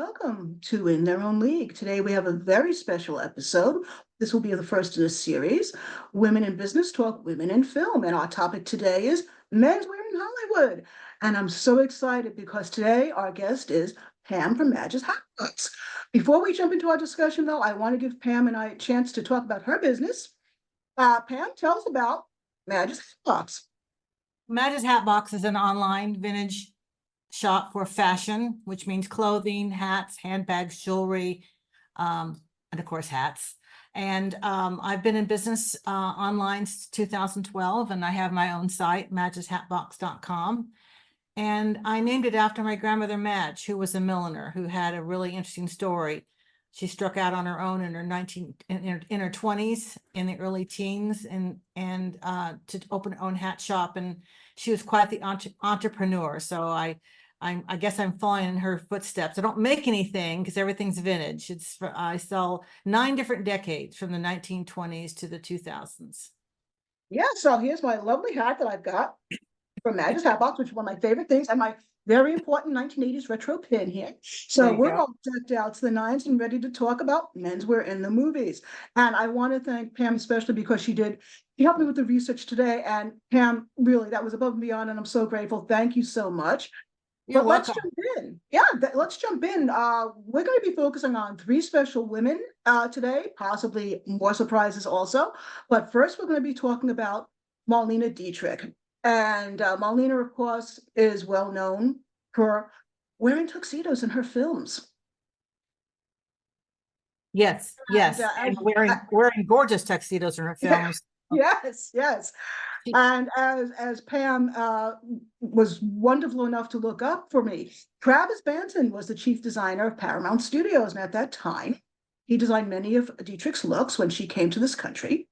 welcome to In Their Own League. Today we have a very special episode. This will be the first in a series, Women in Business Talk, Women in Film. And our topic today is menswear in Hollywood. And I'm so excited because today our guest is Pam from MadgesHatBox. Before we jump into our discussion, though, I want to give Pam and I a chance to talk about her business. Pam, tell us about MadgesHatBox. MadgesHatBox is an online vintage shop for fashion, which means clothing, hats, handbags, jewelry, and of course hats. And I've been in business online since 2012, and I have my own site, MadgesHatBox.com. And I named it after my grandmother Madge, who was a milliner who had a really interesting story. She struck out on her own in her 20s, in the early teens, and to open her own hat shop. And she was quite the entrepreneur. So I guess I'm following in her footsteps. I don't make anything because everything's vintage. I sell 9 different decades from the 1920s to the 2000s. Yeah, so here's my lovely hat that I've got from MadgesHatBox, which is one of my favorite things, and my very important 1980s retro pin here. So we're all decked out to the nines and ready to talk about menswear in the movies. And I want to thank Pam especially because she helped me with the research today. And Pam, really, that was above and beyond, and I'm so grateful. Thank you so much. You're welcome. Let's jump in. Yeah, let's jump in. We're going to be focusing on 3 special women today, possibly more surprises also. But first, we're going to be talking about Marlene Dietrich. And Marlene, of course, is well known for wearing tuxedos in her films. Yes, and wearing gorgeous tuxedos in her films. Yes. And as Pam was wonderful enough to look up for me, Travis Banton was the chief designer of Paramount Studios. And at that time, he designed many of Dietrich's looks when she came to this country,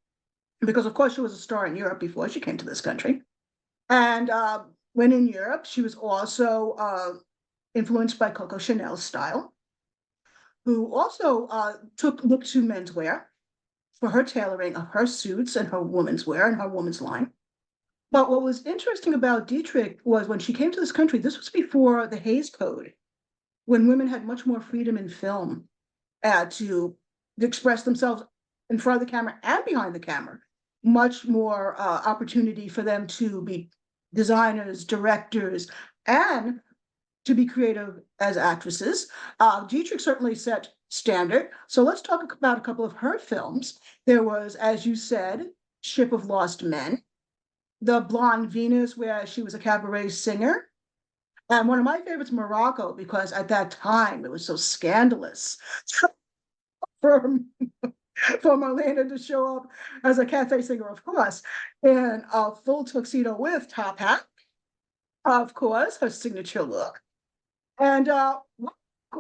because of course she was a star in Europe before she came to this country. And when in Europe, she was also influenced by Coco Chanel's style, who also looked to menswear for her tailoring of her suits and her women's wear and her woman's line. But what was interesting about Dietrich was when she came to this country, this was before the Hays Code, when women had much more freedom in film to express themselves in front of the camera and behind the camera. Much more opportunity for them to be designers, directors, and to be creative as actresses. Dietrich certainly set standard. So let's talk about a couple of her films. There was, as you said, Ship of Lost Men, The Blonde Venus, where she was a cabaret singer. And one of my favorites, Morocco, because at that time it was so scandalous for Marlene to show up as a cafe singer, of course, in a full tuxedo with top hat, of course, her signature look. And what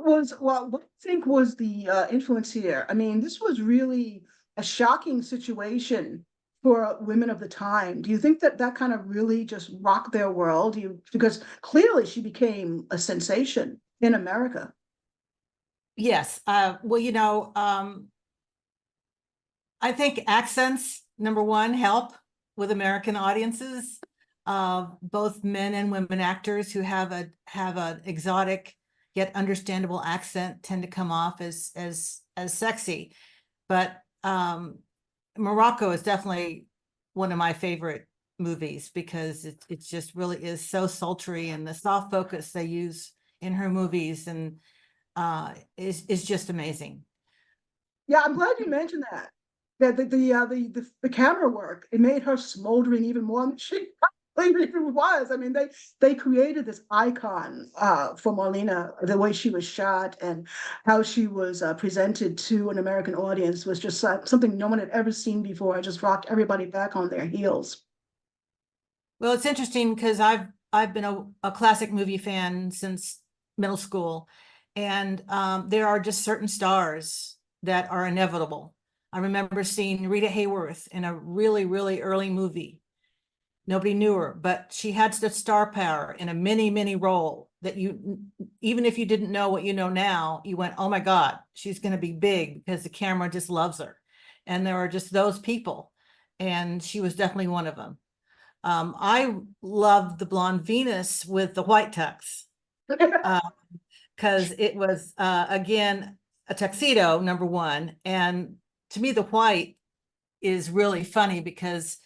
do you think was the influence here? I mean, this was really a shocking situation for women of the time. Do you think that kind of really just rocked their world? Because clearly she became a sensation in America. Yes. I think accents, number one, help with American audiences. Both men and women actors who have an exotic yet understandable accent tend to come off as sexy. But Morocco is definitely one of my favorite movies because it just really is so sultry, and the soft focus they use in her movies and is just amazing. Yeah, I'm glad you mentioned that. That the camera work, it made her smoldering even more than she even was. I mean, they created this icon for Marlene. The way she was shot and how she was presented to an American audience was just something no one had ever seen before. It just rocked everybody back on their heels. Well, it's interesting because I've been a classic movie fan since middle school, and there are just certain stars that are inevitable. I remember seeing Rita Hayworth in a really, really early movie. Nobody knew her, but she had such star power in a mini role that even if you didn't know what you know now, you went, oh my God, she's going to be big because the camera just loves her. And there are just those people. And she was definitely one of them. I loved The Blonde Venus with the white tux. because it was, again, a tuxedo, number one. And to me, the white is really funny because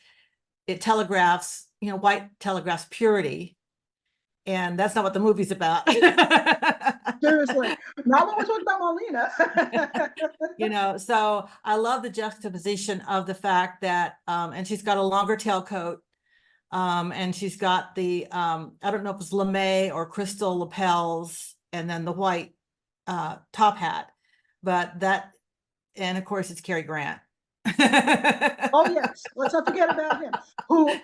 it telegraphs, white telegraphs purity. And that's not what the movie's about. Seriously, not when we're talking about Marlena. So I love the juxtaposition of the fact that, and she's got a longer tailcoat, and she's got the, I don't know if it's lame or crystal lapels, and then the white top hat, and of course it's Cary Grant. Oh yes, let's not forget about him. Who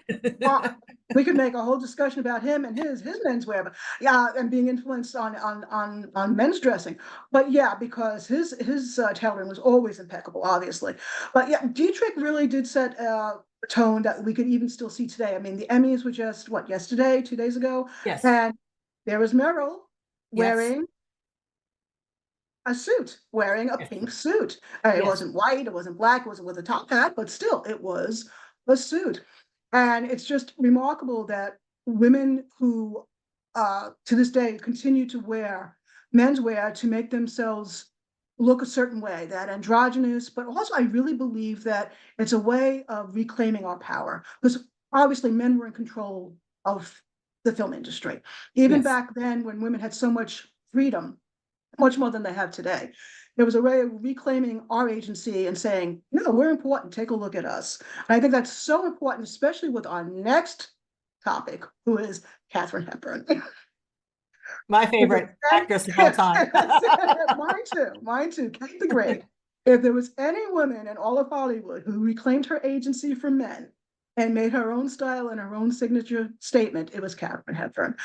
we could make a whole discussion about him and his menswear, but yeah, and being influenced on men's dressing. But yeah, because his tailoring was always impeccable, obviously. But yeah, Dietrich really did set a tone that we could even still see today. I mean, the Emmys were just yesterday, 2 days ago, Yes. and there was Meryl wearing. Yes. A suit, wearing a pink suit. It wasn't white, it wasn't black, it wasn't with a top hat, but still, it was a suit. And it's just remarkable that women who, to this day, continue to wear menswear to make themselves look a certain way, that androgynous, but also I really believe that it's a way of reclaiming our power. Because obviously men were in control of the film industry. Even back then when women had so much freedom, much more than they have today. There was a way of reclaiming our agency and saying, no, we're important. Take a look at us. And I think that's so important, especially with our next topic, who is Katharine Hepburn. My favorite actress of all time. Mine too, Kate the Great. If there was any woman in all of Hollywood who reclaimed her agency from men and made her own style and her own signature statement, it was Katharine Hepburn.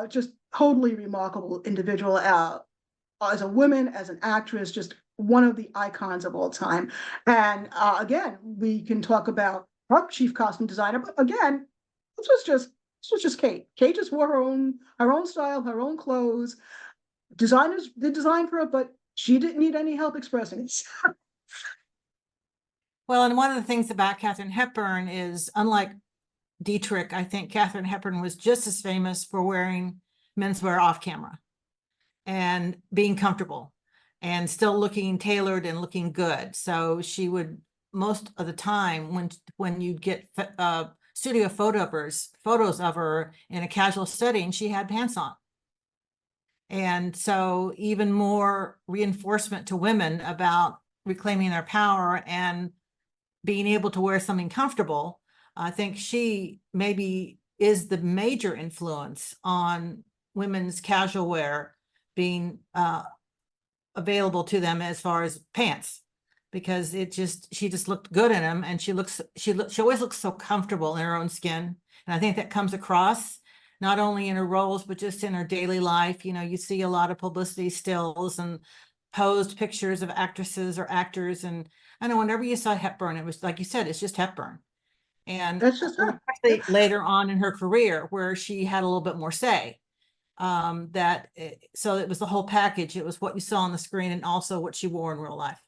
Just totally remarkable individual. As a woman, as an actress, just one of the icons of all time. And again, we can talk about her chief costume designer, but again, this was just Kate. Kate just wore her own style, her own clothes. Designers did design for her, but she didn't need any help expressing it. Well, and one of the things about Katharine Hepburn is, unlike Dietrich, I think Katharine Hepburn was just as famous for wearing menswear off camera and being comfortable and still looking tailored and looking good. So she would, most of the time when you'd get studio photos of her in a casual setting, she had pants on. And so even more reinforcement to women about reclaiming their power and being able to wear something comfortable. I think she maybe is the major influence on women's casual wear being available to them as far as pants, because she just looked good in them, and she always looks so comfortable in her own skin. And I think that comes across not only in her roles, but just in her daily life. You see a lot of publicity stills and posed pictures of actresses or actors. And I know whenever you saw Hepburn, it was like you said, it's just Hepburn. And especially later on in her career, where she had a little bit more say. So it was the whole package. It was what you saw on the screen and also what she wore in real life.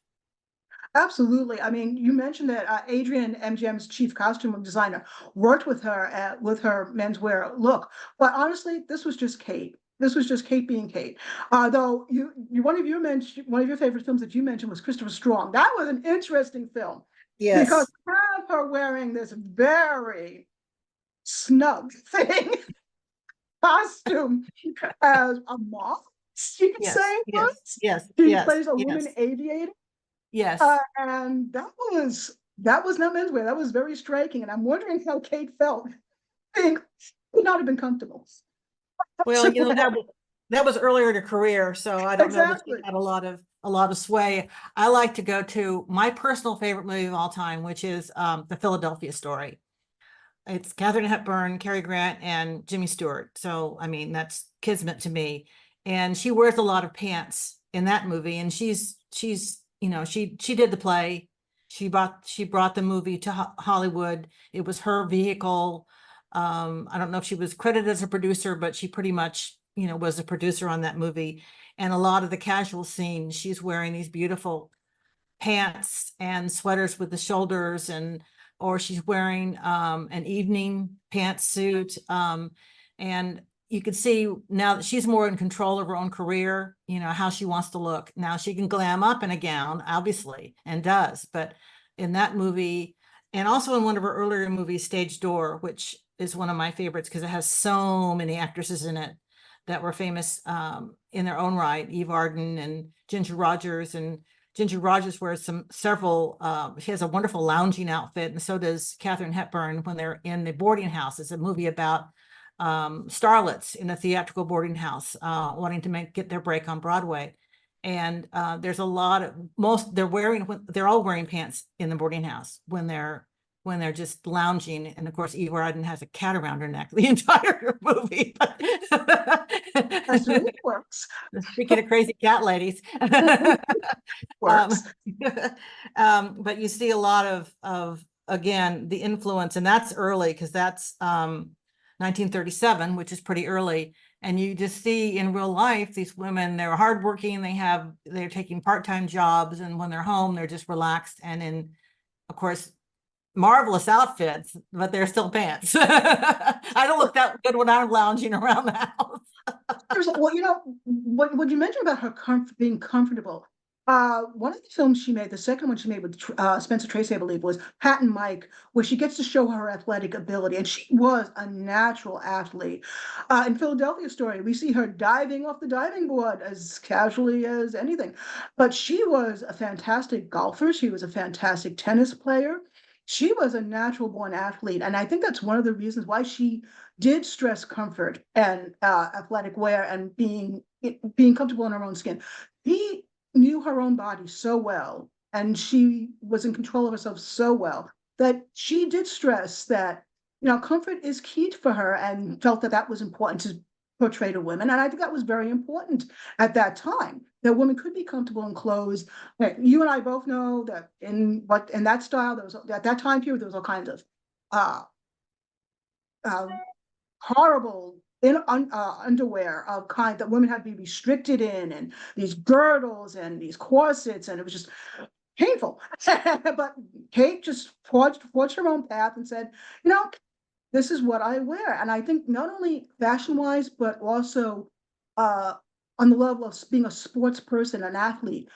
Absolutely. I mean, you mentioned that Adrian, MGM's chief costume designer, worked with her with her menswear look. But honestly, this was just Kate. This was just Kate being Kate. Though one of your favorite films that you mentioned was Christopher Strong. That was an interesting film. Yes. Because you have her wearing this very snug thing. Costume as a moth, you could say. Yes. She plays a woman aviator. Yes. And that was not menswear. That was very striking. And I'm wondering how Kate felt. I think would not have been comfortable. Well, that was earlier in her career, so I don't know that she had a lot of sway. I like to go to my personal favorite movie of all time, which is The Philadelphia Story. It's Katharine Hepburn, Cary Grant, and Jimmy Stewart. So, I mean, that's kismet to me. And she wears a lot of pants in that movie. And she did the play. She brought the movie to Hollywood. It was her vehicle. I don't know if she was credited as a producer, but she pretty much, was a producer on that movie. And a lot of the casual scenes, she's wearing these beautiful pants and sweaters with the shoulders, or she's wearing an evening pantsuit. And you could see now that she's more in control of her own career, you know, how she wants to look. Now she can glam up in a gown, obviously, and does. But in that movie, and also in one of her earlier movies, Stage Door, which is one of my favorites because it has so many actresses in it that were famous in their own right. Eve Arden and Ginger Rogers. And Ginger Rogers wears several, she has a wonderful lounging outfit, and so does Katharine Hepburn when they're in the boarding house. It's a movie about starlets in a theatrical boarding house wanting to get their break on Broadway. And there's a lot of they're all wearing pants in the boarding house when they're just lounging. And of course, Eve Arden has a cat around her neck the entire movie. That's really works. Speaking of crazy cat ladies. Works. But you see a lot of again, the influence, and that's early because that's 1937, which is pretty early. And you just see in real life, these women, they're hardworking, they're taking part-time jobs, and when they're home, they're just relaxed and in, of course, marvelous outfits, but they're still pants. I don't look that good when I'm lounging around the house. Well, you know, what you mentioned about her being comfortable. One of the films she made, the second one she made with Spencer Tracy, I believe, was Pat and Mike, where she gets to show her athletic ability, and she was a natural athlete. In Philadelphia Story, we see her diving off the diving board as casually as anything, but she was a fantastic golfer. She was a fantastic tennis player. She was a natural born athlete, and I think that's one of the reasons why she did stress comfort and athletic wear and being comfortable in her own skin. She knew her own body so well, and she was in control of herself so well that she did stress that, you know, comfort is key for her, and felt that that was important to portray to women. And I think that was very important at that time, that women could be comfortable in clothes. You and I both know that in that style, there was at that time period, there was all kinds of uh, uh, horrible underwear of kind that women had to be restricted in, and these girdles and these corsets, and it was just painful. But Kate just forged her own path and said, you know, this is what I wear. And I think not only fashion wise, but also on the level of being a sports person, an athlete,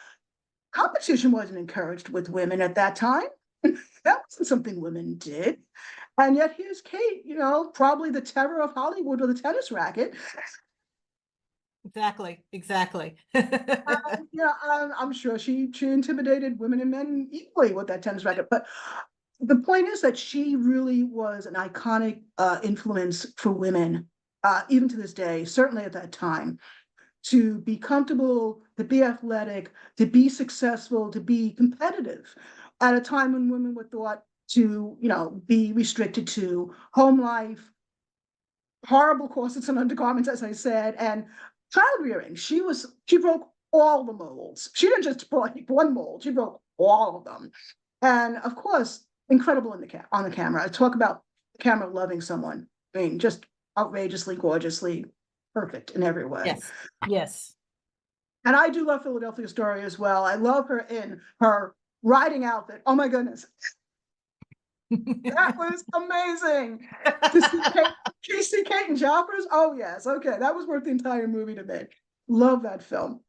competition wasn't encouraged with women at that time. That wasn't something women did. And yet here's Kate, you know, probably the terror of Hollywood with a tennis racket. Exactly. Yeah, I'm sure she intimidated women and men equally with that tennis racket. But the point is that she really was an iconic influence for women, even to this day, certainly at that time, to be comfortable, to be athletic, to be successful, to be competitive at a time when women were thought to, you know, be restricted to home life, horrible corsets and undergarments, as I said, and child rearing. She broke all the molds. She didn't just break one mold, she broke all of them. And of course, incredible on the camera. I talk about the camera loving someone. I mean, just outrageously, gorgeously perfect in every way. Yes. And I do love Philadelphia Story as well. I love her in her riding outfit. Oh my goodness. That was amazing. To see Kate and Joffers. Oh yes. Okay. That was worth the entire movie to me. Love that film.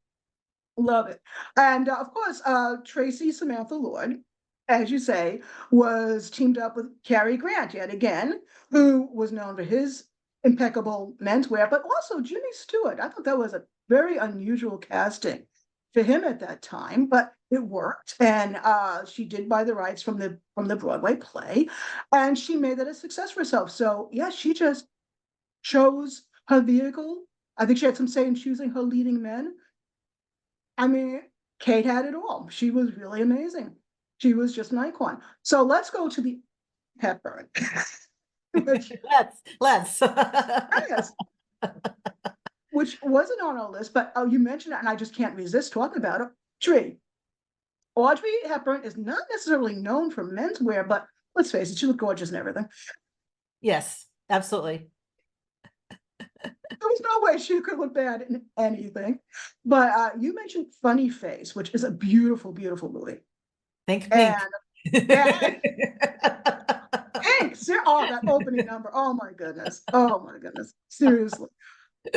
Love it. And of course, Tracy Samantha Lord, as you say, was teamed up with Cary Grant yet again, who was known for his impeccable menswear, but also Jimmy Stewart. I thought that was a very unusual casting for him at that time, but it worked. And she did buy the rights from the Broadway play, and she made that a success for herself. So yeah, she just chose her vehicle. I think she had some say in choosing her leading men. I mean, Kate had it all. She was really amazing. She was just an icon. So let's go to the Hepburn. Let's. Yes. Which wasn't on our list, but you mentioned it, and I just can't resist talking about it. Audrey Hepburn is not necessarily known for menswear, but let's face it, she looked gorgeous and everything. Yes, absolutely. There was no way she could look bad in anything. But you mentioned Funny Face, which is a beautiful, beautiful movie. Think Pink. And Pink, oh, that opening number. Oh my goodness. Oh my goodness. Seriously.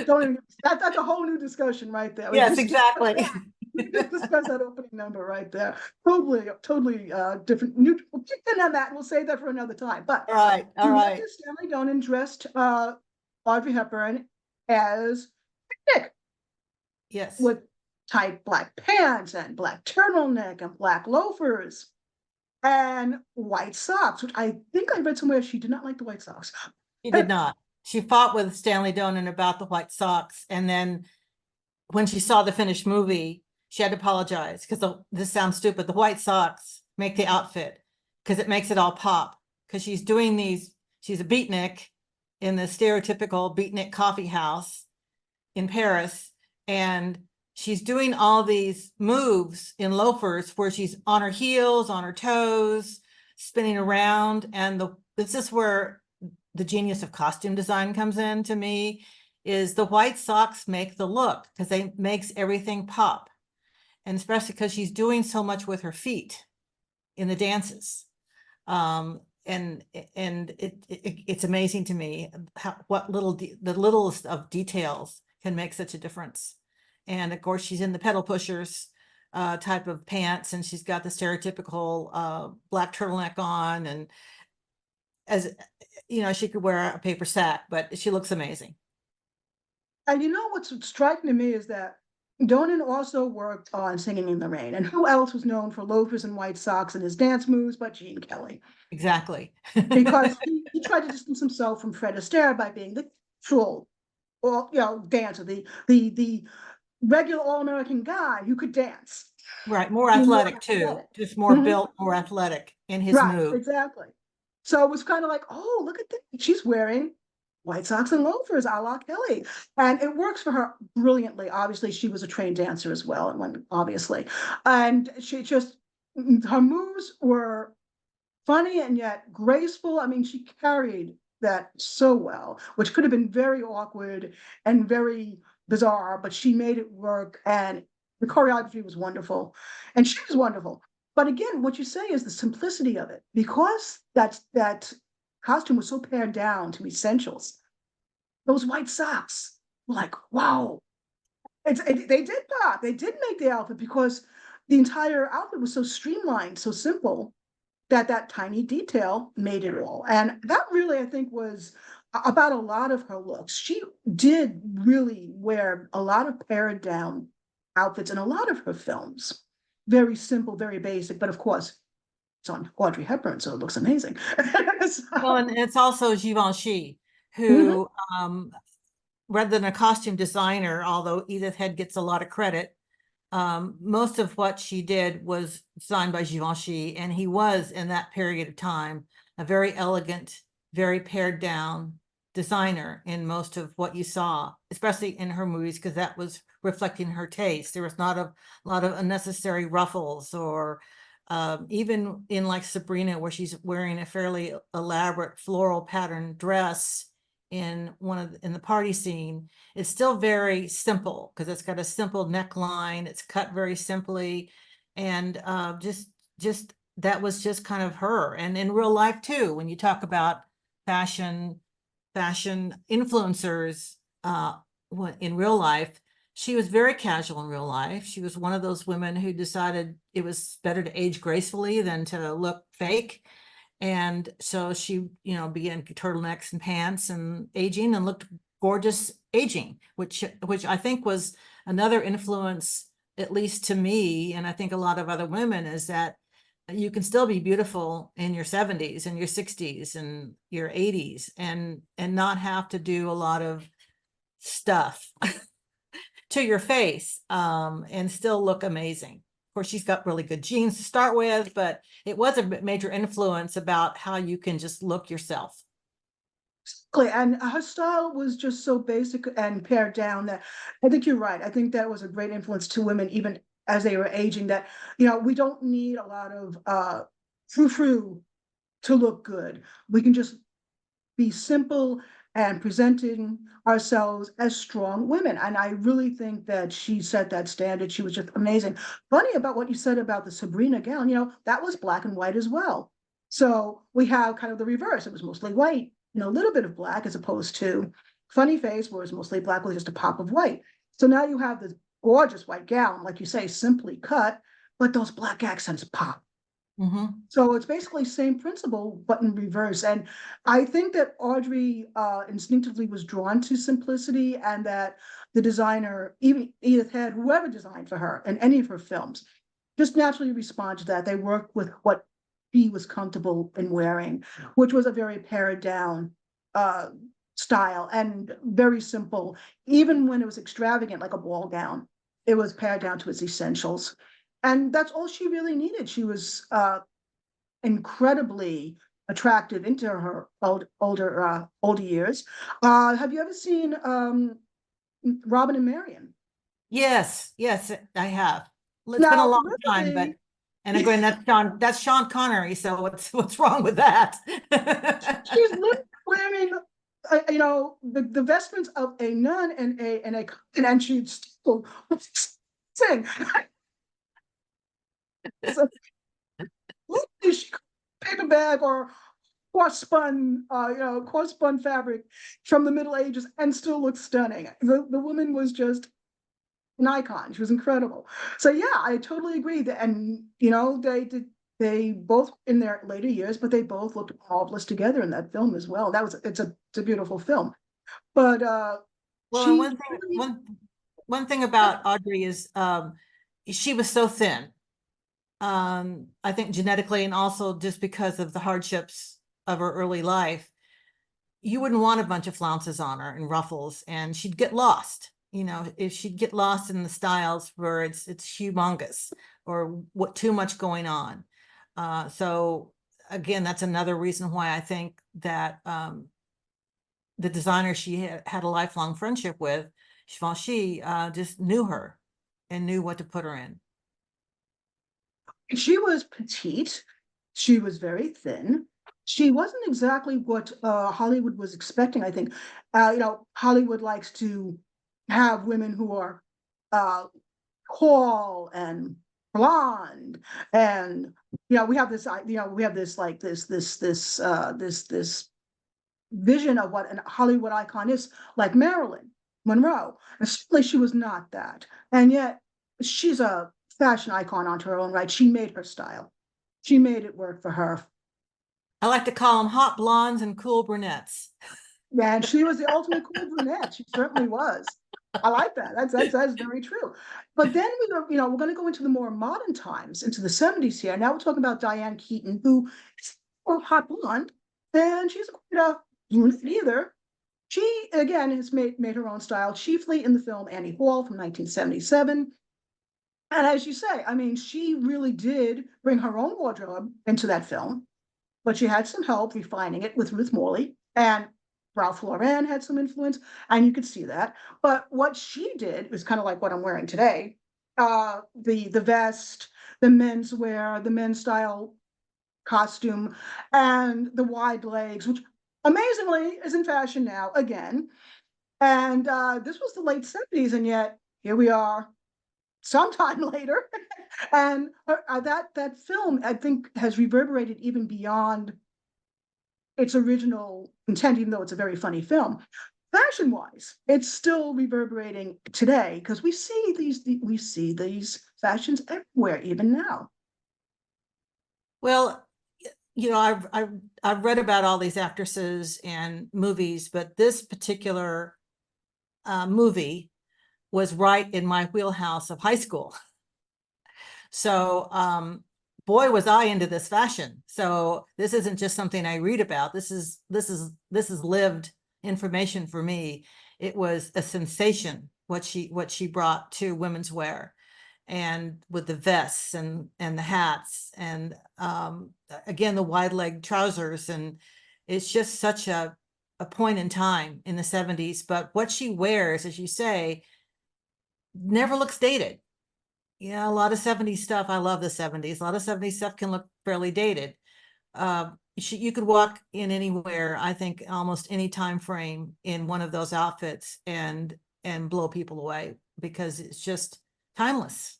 Don't even, that's a whole new discussion right there. Yes, exactly. We just discussed that opening number right there. Totally different. New, and on that, we'll save that for another time. But All right, all right. Stanley Donen dressed Audrey Hepburn as Nick Yes. with tight black pants and black turtleneck and black loafers and white socks, which I think I read somewhere she did not like the white socks. She did not. She fought with Stanley Donen about the white socks. And then when she saw the finished movie, she had to apologize because this sounds stupid. The white socks make the outfit because it makes it all pop. Because she's doing these, she's a beatnik in the stereotypical beatnik coffee house in Paris. And she's doing all these moves in loafers where she's on her heels, on her toes, spinning around. And this is where the genius of costume design comes in to me, is the white socks make the look because they makes everything pop. And especially because she's doing so much with her feet in the dances. And it's amazing to me what the littlest of details can make such a difference. And of course, she's in the pedal pushers type of pants, and she's got the stereotypical black turtleneck on, and as you know, she could wear a paper sack, but she looks amazing. And you know what's striking to me is that Donen also worked on Singing in the Rain. And who else was known for loafers and white socks and his dance moves but Gene Kelly? Exactly. Because he tried to distance himself from Fred Astaire by being the troll, or dancer, the regular all-American guy who could dance. Right, more athletic too, just more built, more athletic in his move. Exactly. So it was kind of like, oh, look at that. She's wearing white socks and loafers a la Kelly. And it works for her brilliantly. Obviously, she was a trained dancer as well, obviously. And she just, her moves were funny and yet graceful. I mean, she carried that so well, which could have been very awkward and very bizarre, but she made it work. And the choreography was wonderful. And she was wonderful. But again, what you say is the simplicity of it, because that costume was so pared down to essentials. Those white socks were like, wow. They did that. They did make the outfit because the entire outfit was so streamlined, so simple, that tiny detail made it all. And that really, I think, was about a lot of her looks. She did really wear a lot of pared down outfits in a lot of her films. Very simple, very basic, but of course, it's on Audrey Hepburn, so it looks amazing. So, well, and it's also Givenchy, who, rather than a costume designer, although Edith Head gets a lot of credit, most of what she did was designed by Givenchy, and he was, in that period of time, a very elegant, very pared down designer in most of what you saw, especially in her movies, because that was reflecting her taste. There was not a lot of unnecessary ruffles, or even in like Sabrina, where she's wearing a fairly elaborate floral pattern dress in the party scene. It's still very simple because it's got a simple neckline. It's cut very simply, and just that was just kind of her. And in real life too, when you talk about fashion influencers in real life, she was very casual in real life. She was one of those women who decided it was better to age gracefully than to look fake. And so she, began turtlenecks and pants and aging, and looked gorgeous aging, which I think was another influence, at least to me, and I think a lot of other women, is that you can still be beautiful in your 70s and your 60s and your 80s and not have to do a lot of stuff to your face and still look amazing. Of course, she's got really good genes to start with, but it was a major influence about how you can just look yourself. Exactly. And her style was just so basic and pared down that I think you're right. I think that was a great influence to women, even as they were aging, that, we don't need a lot of frou-frou to look good. We can just be simple and presenting ourselves as strong women. And I really think that she set that standard. She was just amazing. Funny about what you said about the Sabrina gown, that was black and white as well. So we have kind of the reverse. It was mostly white, a little bit of black, as opposed to Funny Face was mostly black with just a pop of white. So now you have this gorgeous white gown, like you say, simply cut, but those black accents pop. Mhm. So it's basically same principle, but in reverse. And I think that Audrey instinctively was drawn to simplicity, and that the designer, even Edith Head, whoever designed for her in any of her films, just naturally respond to that. They worked with what he was comfortable in wearing, which was a very pared down uh, style and very simple. Even when it was extravagant, like a ball gown, it was pared down to its essentials. And that's all she really needed. She was incredibly attractive into her older years. Have you ever seen Robin and Marian? Yes, yes, I have. It's been a Now, long time, but, originally, and again, that's Sean Connery, so what's wrong with that? she's literally wearing, the vestments of a nun and she'd still sing. So, literally, she could paper bag or coarse spun fabric from the Middle Ages and still look stunning. The woman was just an icon. She was incredible. So yeah, I totally agree that, and they both in their later years, but they both looked marvelous together in that film as well. It's a beautiful film. But Well, and she really, one thing about Audrey is she was so thin. I think genetically, and also just because of the hardships of her early life, you wouldn't want a bunch of flounces on her and ruffles, and she'd get lost. If she'd get lost in the styles where it's humongous or what too much going on. So again, that's another reason why I think that the designer she had a lifelong friendship with, Givenchy, just knew her and knew what to put her in. she was petite. She was very thin. She wasn't exactly what Hollywood was expecting. I think, Hollywood likes to have women who are uh, tall and blonde, and we have this like this vision of what a Hollywood icon is, like Marilyn Monroe. And certainly she was not that. And yet she's a fashion icon onto her own right. She made her style. She made it work for her. I like to call them hot blondes and cool brunettes. And she was the ultimate cool brunette. She certainly was. I like that. That's very true. But then we're going to go into the more modern times, into the 70s here. Now we're talking about Diane Keaton, who is a hot blonde, and she's quite a brunette either. She again has made her own style, chiefly in the film Annie Hall from 1977. And as you say, I mean, she really did bring her own wardrobe into that film, but she had some help refining it with Ruth Morley, and Ralph Lauren had some influence, and you could see that. But what she did was kind of like what I'm wearing today. The vest, the menswear, the men's style costume, and the wide legs, which amazingly is in fashion now again. And this was the late 70s, and yet here we are sometime later. And that film, I think, has reverberated even beyond its original intent, even though it's a very funny film. Fashion wise, it's still reverberating today because we see these fashions everywhere, even now. Well, I've read about all these actresses and movies, but this particular movie was right in my wheelhouse of high school. So boy, was I into this fashion. So this isn't just something I read about. This is lived information for me. It was a sensation what she brought to women's wear, and with the vests and the hats, and again the wide leg trousers, and it's just such a point in time in the 70s. But what she wears, as you say, never looks dated. A lot of 70s stuff. I love the 70s. A lot of 70s stuff can look fairly dated. You could walk in anywhere, I think almost any time frame in one of those outfits and blow people away because it's just timeless.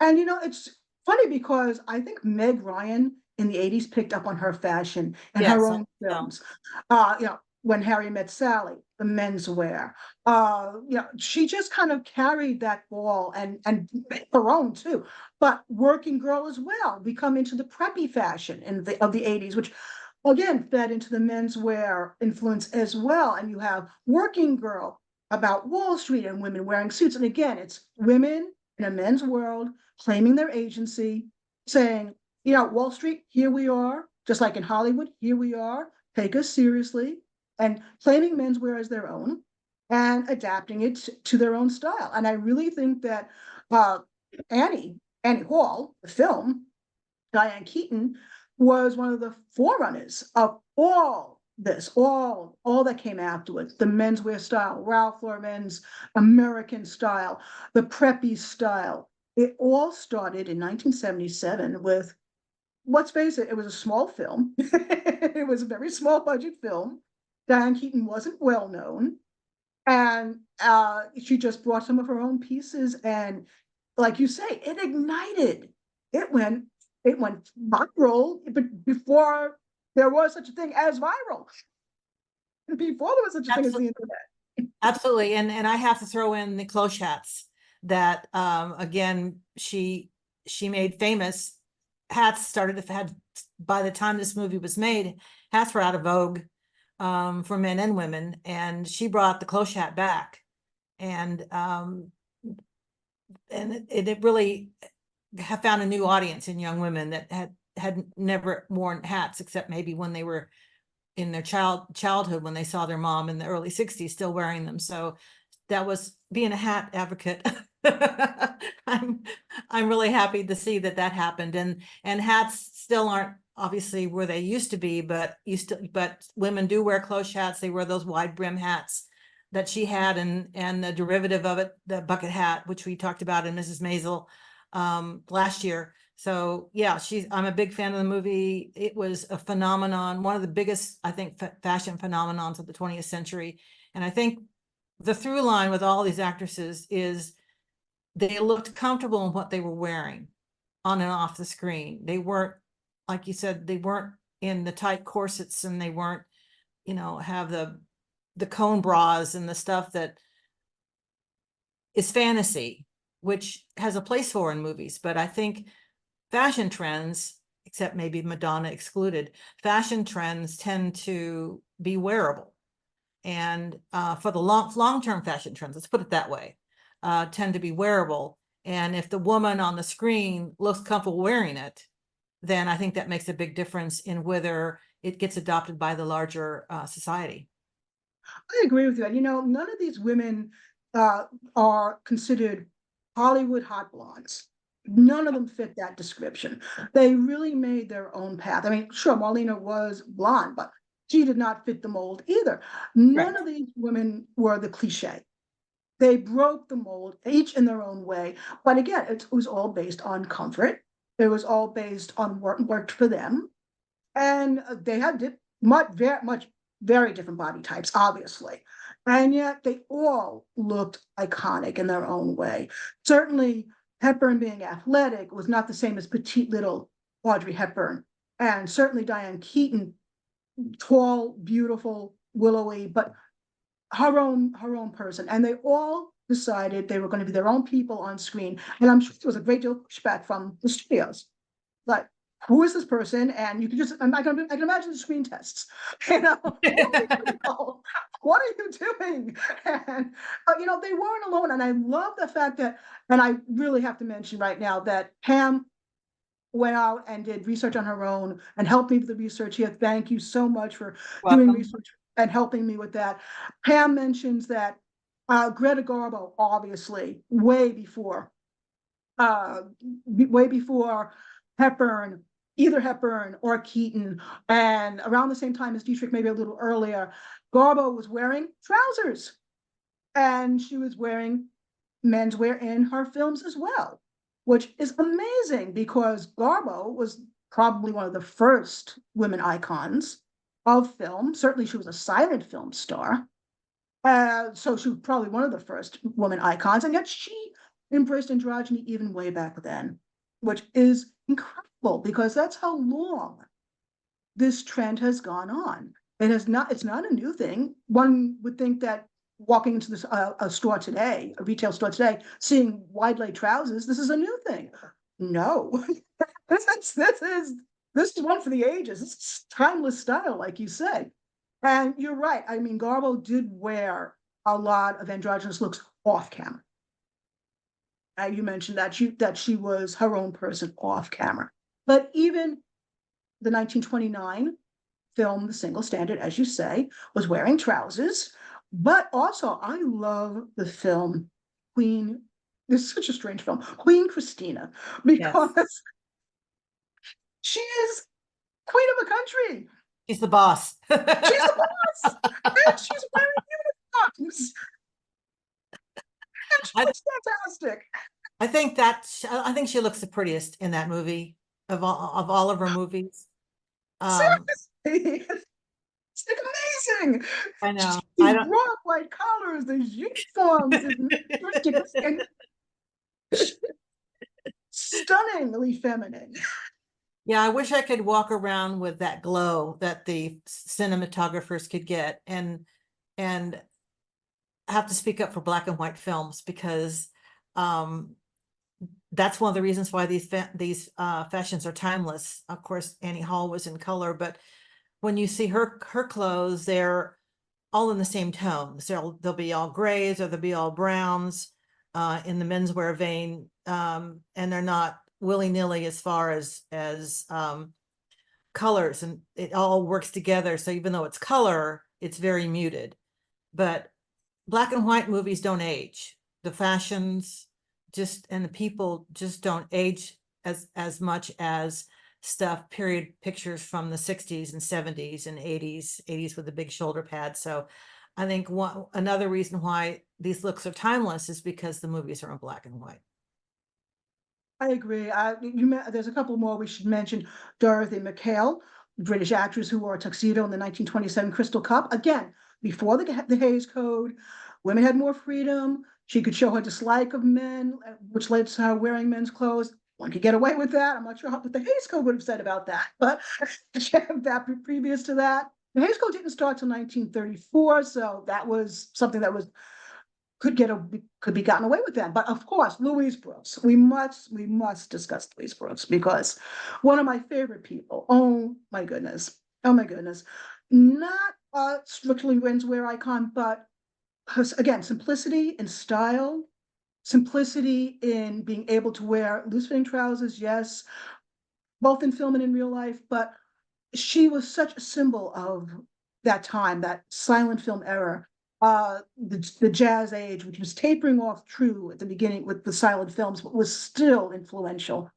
And it's funny because I think Meg Ryan in the 80s picked up on her fashion and her Yes, own so. films. When Harry Met Sally, the menswear. She just kind of carried that ball and her own too. But working girl as well. We come into the preppy fashion of the 80s, which again fed into the menswear influence as well. And you have working girl about Wall Street and women wearing suits. And again, it's women in a men's world claiming their agency, saying, Wall Street, here we are, just like in Hollywood, here we are, take us seriously, and claiming menswear as their own and adapting it to their own style. And I really think that Annie Hall, the film, Diane Keaton, was one of the forerunners of all this, all that came afterwards, the menswear style, Ralph Lauren's American style, the preppy style. It all started in 1977 with, let's face it, it was a small film. It was a very small budget film. Diane Keaton wasn't well known. And she just brought some of her own pieces. And like you say, it ignited. It went viral, but before there was such a thing as viral. Before there was such a thing as the internet. Absolutely. And I have to throw in the cloche hats that, again, she made famous. Hats started to had, by the time this movie was made, hats were out of vogue for men and women, and she brought the cloche hat back, and it really have found a new audience in young women that had never worn hats, except maybe when they were in their childhood, when they saw their mom in the early 60s still wearing them. So that was being a hat advocate. I'm really happy to see that happened, and hats still aren't obviously where they used to be, but women do wear cloche hats. They wear those wide brim hats that she had, and the derivative of it, the bucket hat, which we talked about in Mrs. Maisel last year. So yeah, I'm a big fan of the movie. It was a phenomenon, one of the biggest, I think, fashion phenomenons of the 20th century. And I think the through line with all these actresses is they looked comfortable in what they were wearing on and off the screen. They weren't, like you said, they weren't in the tight corsets, and they weren't, have the cone bras and the stuff that is fantasy, which has a place for in movies. But I think fashion trends, except maybe Madonna excluded, fashion trends tend to be wearable. And for the long-term fashion trends, let's put it that way, tend to be wearable. And if the woman on the screen looks comfortable wearing it, then I think that makes a big difference in whether it gets adopted by the larger society. I agree with you. And none of these women are considered Hollywood hot blondes. None of them fit that description. They really made their own path. I mean, sure, Marlena was blonde, but she did not fit the mold either. None of these women were the cliche. They broke the mold, each in their own way. But again, it was all based on comfort. It was all based on what worked for them. And they had very different body types, obviously. And yet they all looked iconic in their own way. Certainly, Hepburn being athletic was not the same as petite little Audrey Hepburn. And certainly Diane Keaton, tall, beautiful, willowy, but her own person. And they all decided they were going to be their own people on screen. And I'm sure there was a great deal of pushback from the studios. Like, who is this person? And you can just, I can imagine the screen tests. What are you doing? And they weren't alone. And I love the fact that, and I really have to mention right now that Pam went out and did research on her own and helped me with the research here. Thank you so much for doing research and helping me with that. Pam mentions that Greta Garbo, obviously, way before Hepburn, either Hepburn or Keaton, and around the same time as Dietrich, maybe a little earlier, Garbo was wearing trousers, and she was wearing menswear in her films as well, which is amazing because Garbo was probably one of the first women icons of film. Certainly she was a silent film star. So she was probably one of the first woman icons, and yet she embraced androgyny even way back then, which is incredible because that's how long this trend has gone on. It's not a new thing. One would think that walking into this a store today, a retail store today, seeing wide leg trousers, this is a new thing. No, this is one for the ages. This is timeless style, like you said. And you're right. I mean, Garbo did wear a lot of androgynous looks off camera. You mentioned that she was her own person off camera. But even the 1929 film, The Single Standard, as you say, was wearing trousers. But also, I love the film Queen. This is such a strange film, Queen Christina, because Yes. she is queen of a country. She's the boss. She's the boss, and she's wearing uniforms, and she I, looks fantastic. I think she looks the prettiest in that movie of all of her movies. Seriously, it's like amazing. I know. These I don't. broad white collars, these uniforms, and stunningly feminine. Yeah, I wish I could walk around with that glow that the cinematographers could get, and I have to speak up for black and white films because that's one of the reasons why these fashions are timeless. Of course, Annie Hall was in color, but when you see her clothes, they're all in the same tone. So they'll be all grays or they'll be all browns in the menswear vein, and they're not willy-nilly as far as colors, and it all works together. So even though it's color, it's very muted. But black and white movies don't age. The fashions and the people just don't age as much as stuff, period pictures from the 60s and 70s and 80s with the big shoulder pads. So I think another reason why these looks are timeless is because the movies are in black and white. I agree. There's a couple more we should mention. Dorothy McHale, British actress who wore a tuxedo in the 1927 Crystal Cup. Again, before the Hays Code, women had more freedom. She could show her dislike of men, which led to her wearing men's clothes. One could get away with that. I'm not sure what the Hays Code would have said about that, but that previous to that, the Hays Code didn't start till 1934, so that was something that could be gotten away with that. But of course, Louise Brooks. We must discuss Louise Brooks because one of my favorite people. Oh my goodness. Oh my goodness. Not a strictly menswear icon, but again, simplicity in style, simplicity in being able to wear loose-fitting trousers, yes, both in film and in real life, but she was such a symbol of that time, that silent film era, the jazz age, which was tapering off true at the beginning with the silent films, but was still influential.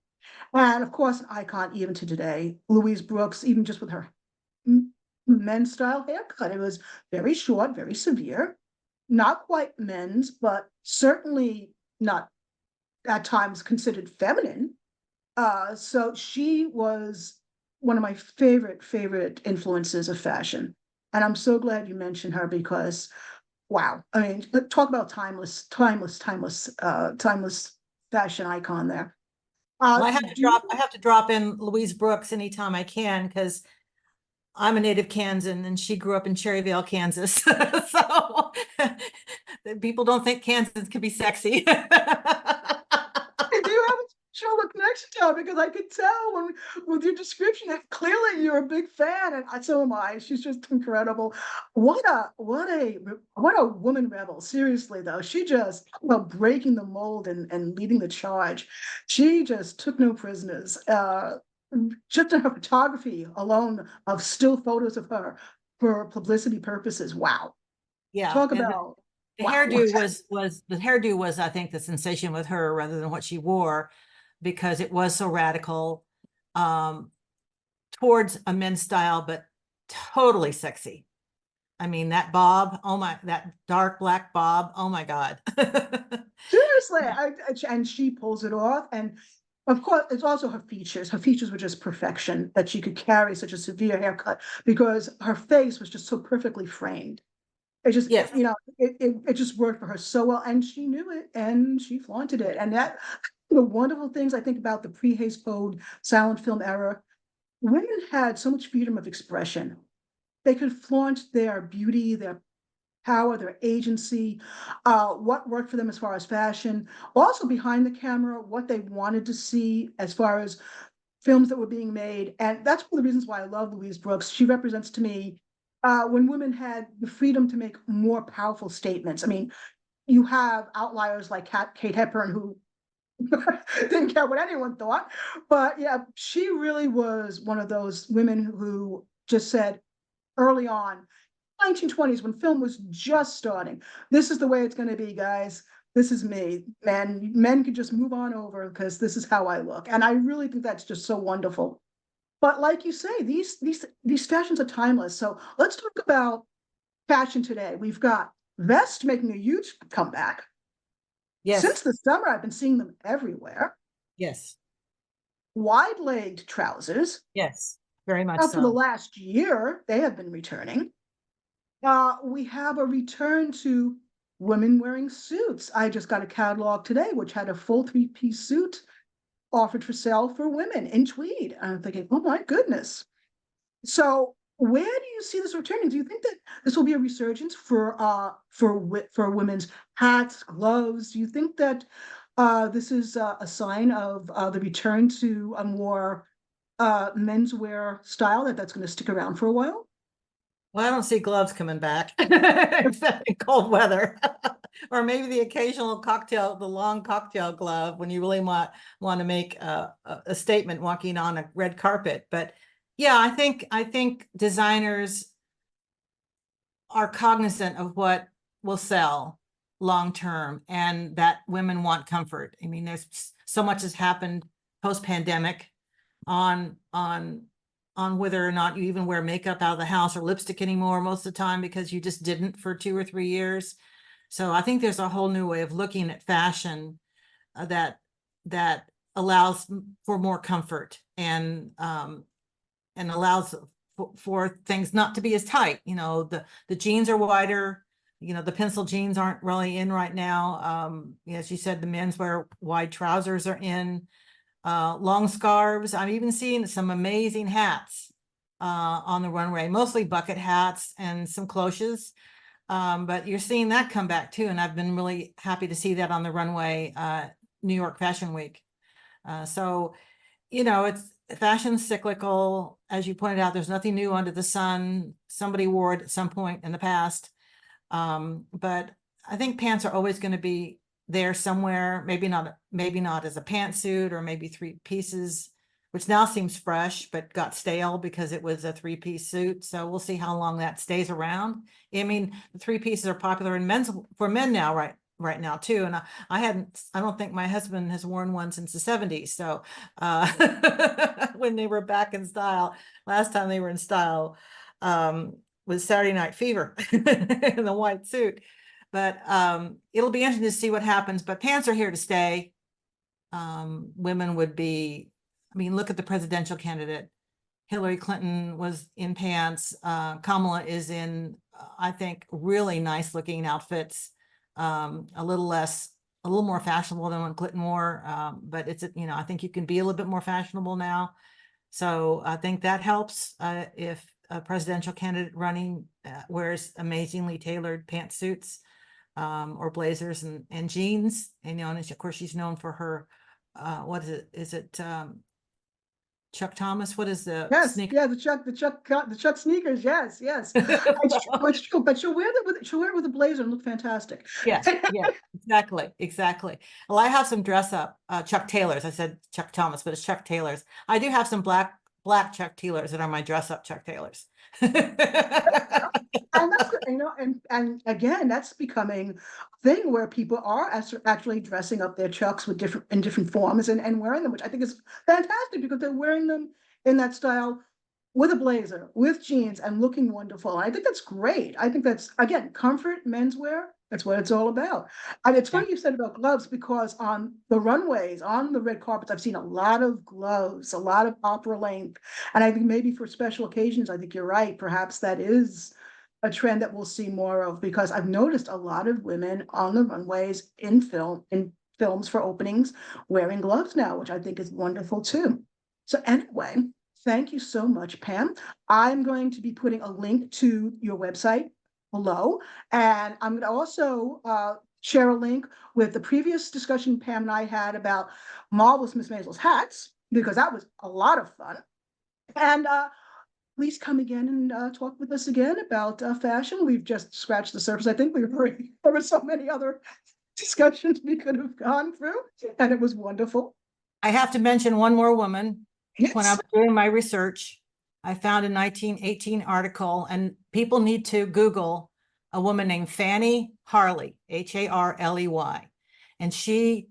And of course, an icon even to today, Louise Brooks, even just with her men's style haircut. It was very short, very severe, not quite men's, but certainly not at times considered feminine. So she was one of my favorite influences of fashion. And I'm so glad you mentioned her because, wow, I mean, talk about timeless fashion icon there. Well, I have to drop in Louise Brooks anytime I can because I'm a native Kansan and she grew up in Cherryvale, Kansas. So people don't think Kansas can be sexy. Do you have a special connection to her? Because I could tell with your description that clearly you're a big fan, and so am I. She's just incredible. What a woman rebel. Seriously though, she just about breaking the mold and leading the charge. She just took no prisoners. Just in her photography alone of still photos of her for publicity purposes. Wow. Yeah. Talk about the wow. hairdo was, I think, the sensation with her rather than what she wore, because it was so radical towards a men's style, but totally sexy. I mean, that bob, that dark black bob, oh my God. Seriously, and she pulls it off. And of course, it's also her features. Her features were just perfection, that she could carry such a severe haircut because her face was just so perfectly framed. It just, yes. It just worked for her so well, and she knew it, and she flaunted it. And that, the wonderful things I think about the pre-Hays Code silent film era, women had so much freedom of expression. they could flaunt their beauty, their power, their agency, what worked for them as far as fashion, also behind the camera, what they wanted to see as far as films that were being made. And that's one of the reasons why I love Louise Brooks. She represents to me when women had the freedom to make more powerful statements. I mean, you have outliers like Kate Hepburn, who didn't care what anyone thought. But yeah, she really was one of those women who just said early on, 1920s, when film was just starting, this is the way it's going to be, guys. This is me. Men could just move on over because this is how I look. And I really think that's just so wonderful. But like you say, these fashions are timeless. So let's talk about fashion today. We've got vests making a huge comeback. Yes. Since the summer, I've been seeing them everywhere. Yes. Wide-legged trousers. Yes. Very much For the so. last year, they have been returning. We have a return to women wearing suits. I just got a catalog today, which had a full three-piece suit offered for sale for women in tweed. And I'm thinking, oh my goodness. So where do you see this returning? Do you think that this will be a resurgence for women's hats, gloves? Do you think that this is a sign of the return to a more menswear style that's going to stick around for a while? Well, I don't see gloves coming back, except in cold weather, or maybe the occasional the long cocktail glove when you really want to make a statement walking on a red carpet. But yeah, I think designers are cognizant of what will sell long term, and that women want comfort. I mean, there's so much has happened post-pandemic on whether or not you even wear makeup out of the house or lipstick anymore most of the time, because you just didn't for 2 or 3 years. So I think there's a whole new way of looking at fashion that allows for more comfort and allows for things not to be as tight. You know, the jeans are wider. You know, the pencil jeans aren't really in right now. As you said, the menswear wide trousers are in. Long scarves. I'm even seeing some amazing hats on the runway, mostly bucket hats and some cloches. But you're seeing that come back too. And I've been really happy to see that on the runway, New York Fashion Week. So, you know, it's fashion's cyclical. As you pointed out, there's nothing new under the sun. Somebody wore it at some point in the past. But I think pants are always going to be there somewhere, maybe not as a pantsuit, or maybe 3 pieces, which now seems fresh, but got stale because it was a 3-piece suit. So we'll see how long that stays around. I mean, the 3 pieces are popular for men now, right now too. And I don't think my husband has worn one since the 70s. So when they were back in style, last time they were in style was Saturday Night Fever in the white suit. But it'll be interesting to see what happens. But pants are here to stay. Women would be, I mean, look at the presidential candidate. Hillary Clinton was in pants. Kamala is in, I think, really nice looking outfits. A little more fashionable than when Clinton wore. But it's, you know, I think you can be a little bit more fashionable now. So I think that helps if a presidential candidate running wears amazingly tailored pantsuits. Or blazers and jeans, and, you know, and of course she's known for her, what is it? Is it Chuck Thomas? What is the sneaker? Yeah, the Chuck sneakers. Yes. It's true. But she'll wear it with a blazer and look fantastic. Yes, yeah, exactly. Well, I have some dress up Chuck Taylors. I said Chuck Thomas, but it's Chuck Taylors. I do have some black Chuck Taylors that are my dress up Chuck Taylors. And that's, you know, and again, that's becoming a thing where people are actually dressing up their Chucks with different forms and wearing them, which I think is fantastic because they're wearing them in that style with a blazer, with jeans, and looking wonderful. I think that's great. I think that's, again, comfort, menswear. That's what it's all about. And it's funny you said about gloves, because on the runways, on the red carpets, I've seen a lot of gloves, a lot of opera length. And I think maybe for special occasions, I think you're right. Perhaps that is a trend that we'll see more of, because I've noticed a lot of women on the runways in films for openings wearing gloves now, which I think is wonderful too. So anyway, Thank you so much, Pam. I'm going to be putting a link to your website below, and I'm going to also share a link with the previous discussion Pam and I had about Marvelous Miss Maisel's hats, because that was a lot of fun. And please come again and talk with us again about fashion. We've just scratched the surface. I think there were so many other discussions we could have gone through, and it was wonderful. I have to mention one more woman. When I Yes. was doing my research, I found a 1918 article, and people need to Google a woman named Fanny Harley, Harley, and she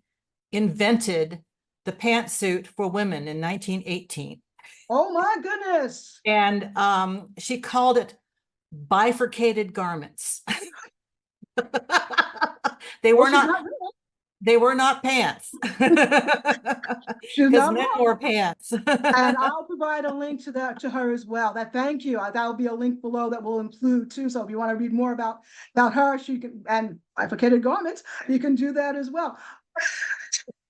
invented the pantsuit for women in 1918. Oh my goodness. And she called it bifurcated garments. They Well, were she's not not wrong. they were not pants. She's Because not men wrong. wore pants. And I'll provide a link to that to her as well. That thank you. That'll be a link below that will include too. So if you want to read more about her, she can, and bifurcated garments, you can do that as well.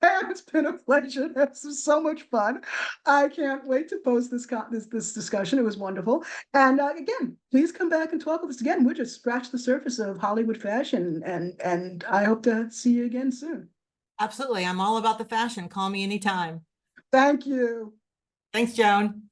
And it's been a pleasure. This was so much fun. I can't wait to post this discussion. It was wonderful. And again, please come back and talk with us again. We'll just scratch the surface of Hollywood fashion, and I hope to see you again soon. Absolutely. I'm all about the fashion. Call me anytime. Thank you. Thanks, Joan.